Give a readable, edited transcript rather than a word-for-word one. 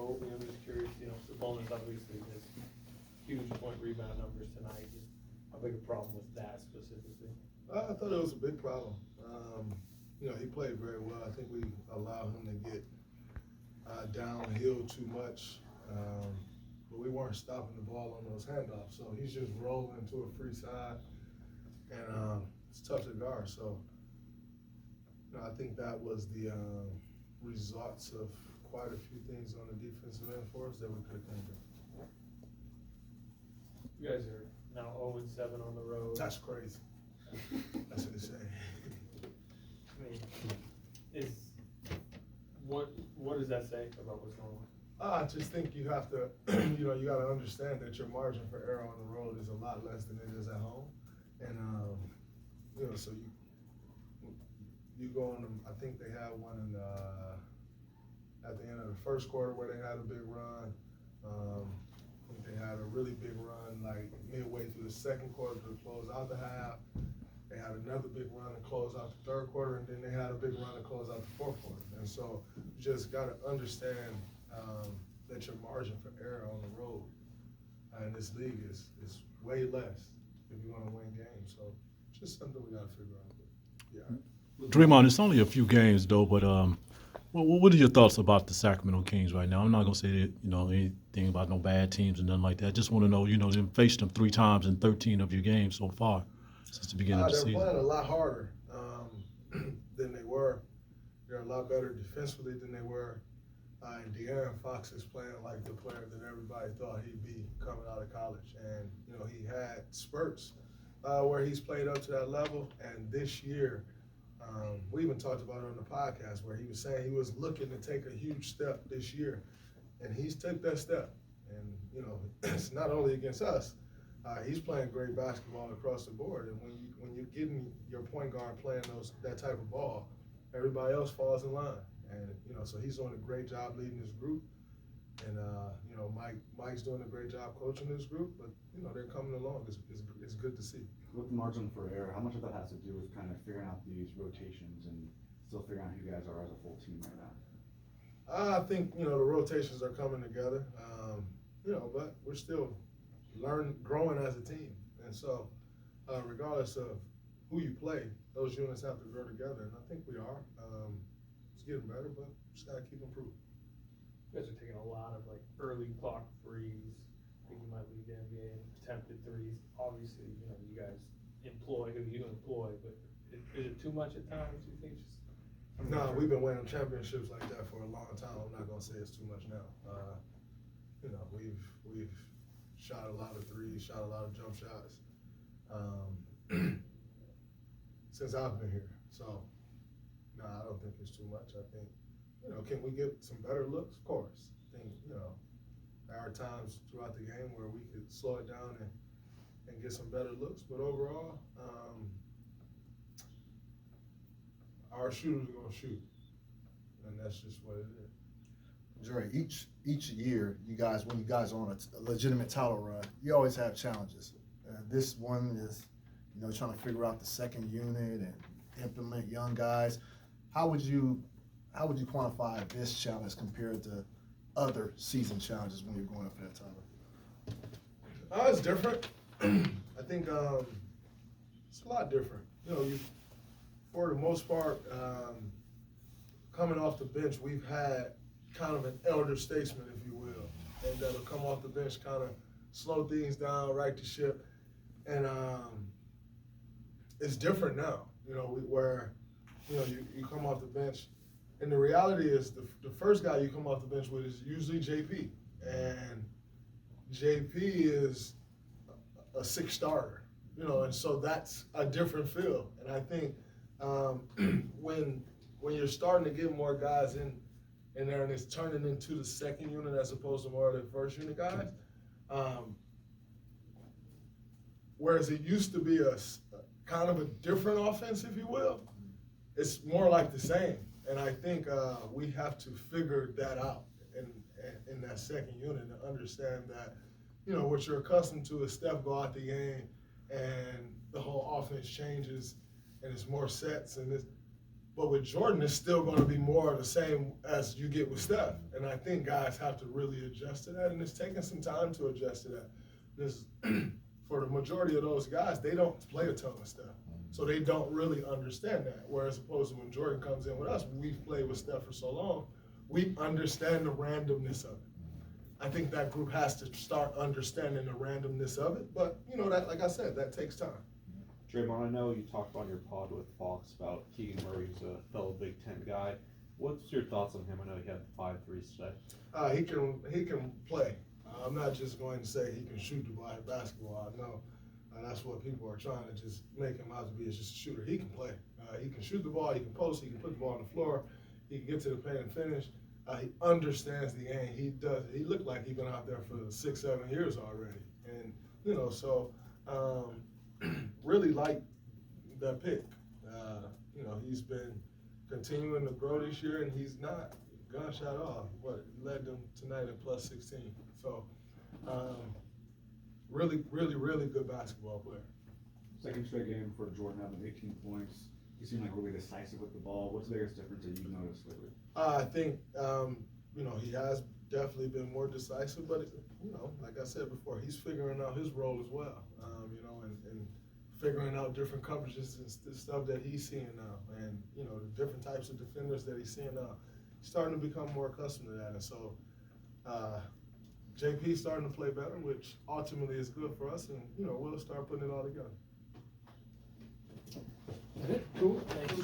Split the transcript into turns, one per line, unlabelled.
total? I'm just curious, Sabonis obviously has huge point rebound numbers tonight. Just how big a problem was that specifically?
I thought it was a big problem. He played very well. I think we allowed him to get downhill too much, but we weren't stopping the ball on those handoffs. So he's just rolling to a free side, and it's tough to guard. So I think that was the results of quite a few things on the defensive end for us that we could have done better.
You guys are now 0-7 on the road.
That's crazy. That's insane.
I mean, what does that say about what's going on?
I just think you have to, you got to understand that your margin for error on the road is a lot less than it is at home, and so you go on them. I think they had one at the end of the first quarter where they had a big run. I think they had a really big run like midway through the second quarter to close out the half. They had another big run to close out the third quarter, and then they had a big run to close out the fourth quarter. And so you just got to understand that your margin for error on the road in this league is way less if you're going to win games. So it's just something we got to figure out. Yeah.
Draymond, it's only a few games though, but what are your thoughts about the Sacramento Kings right now? I'm not gonna say that, anything about no bad teams and nothing like that. I just want to know, you faced them 3 times in 13 of your games so far since the beginning of the season.
They're playing a lot harder than they were. They're a lot better defensively than they were. And De'Aaron Fox is playing like the player that everybody thought he'd be coming out of college. And, he had spurts where he's played up to that level. And this year, we even talked about it on the podcast where he was saying he was looking to take a huge step this year. And he's took that step. And, it's not only against us. He's playing great basketball across the board. And when you're getting your point guard playing that type of ball, everybody else falls in line. And, so he's doing a great job leading this group. And, Mike's doing a great job coaching this group. But, they're coming along. It's good to see.
With the margin for error, how much of that has to do with kind of figuring out these rotations and still figuring out who you guys are as a full team right now?
I think, the rotations are coming together, but we're still growing as a team. And so regardless of who you play, those units have to grow together. And I think we are. It's getting better, but just got to keep improving.
You guys are taking a lot of early clock threes. I think you might lead the NBA in attempted threes. Obviously, you guys employ who you employ, but is it too much at times, you think?
No, we've been winning championships like that for a long time. I'm not gonna say it's too much now. We've shot a lot of threes, shot a lot of jump shots since I've been here. So, no, I don't think it's too much. I think, can we get some better looks? Of course. I think, there are times throughout the game where we could slow it down and get some better looks. But overall, our shooters are going to shoot, and that's just what it is.
Dre, each year, when you guys are on a legitimate title run, you always have challenges. This one is, trying to figure out the second unit and implement young guys. How would you quantify this challenge compared to other season challenges when you're going up for that title?
It's different. I think it's a lot different. For the most part, coming off the bench, we've had kind of an elder statesman, if you will, and that'll come off the bench, kind of slow things down, right the ship. And it's different now, where you come off the bench, and the reality is the first guy you come off the bench with is usually JP, and JP is a 6 starter, and so that's a different feel. And I think when you're starting to get more guys in there and it's turning into the second unit as opposed to more of the first unit guys, whereas it used to be a kind of a different offense, if you will, it's more like the same. And I think we have to figure that out in that second unit and understand that, what you're accustomed to is Steph go out the game and the whole offense changes and it's more sets and But with Jordan, it's still going to be more of the same as you get with Steph. And I think guys have to really adjust to that, and it's taking some time to adjust to that. Because for the majority of those guys, they don't play a ton of stuff. So they don't really understand that. Whereas opposed to when Jordan comes in with us, we've played with Steph for so long, we understand the randomness of it. I think that group has to start understanding the randomness of it. But, you know, that, like I said, that takes time.
Draymond, I know you talked on your pod with Fox about Keegan Murray's a fellow Big Ten guy. What's your thoughts on him? I know he had 5 threes today.
He can play. I'm not just going to say he can shoot the ball at basketball. I know that's what people are trying to just make him out to be, as just a shooter. He can play. He can shoot the ball. He can post. He can put the ball on the floor. He can get to the paint and finish. He understands the game. He does. He looked like he's been out there for 6-7 years already. And, you know, so really like that pick. You know, he's been continuing to grow this year, and he's not gunshot off. What led them tonight at plus 16. So, really good basketball player.
Second straight game for Jordan having 18 points. He seemed like really decisive with the ball. What's the biggest difference that you've noticed lately?
I think, you know, he has definitely been more decisive, but, you know, like I said before, he's figuring out his role as well, you know, and figuring out different coverages and stuff that he's seeing now, and, you know, the different types of defenders that he's seeing now. He's starting to become more accustomed to that, and so JP's starting to play better, which ultimately is good for us, and, you know, we'll start putting it all together.
Cool. Thank you.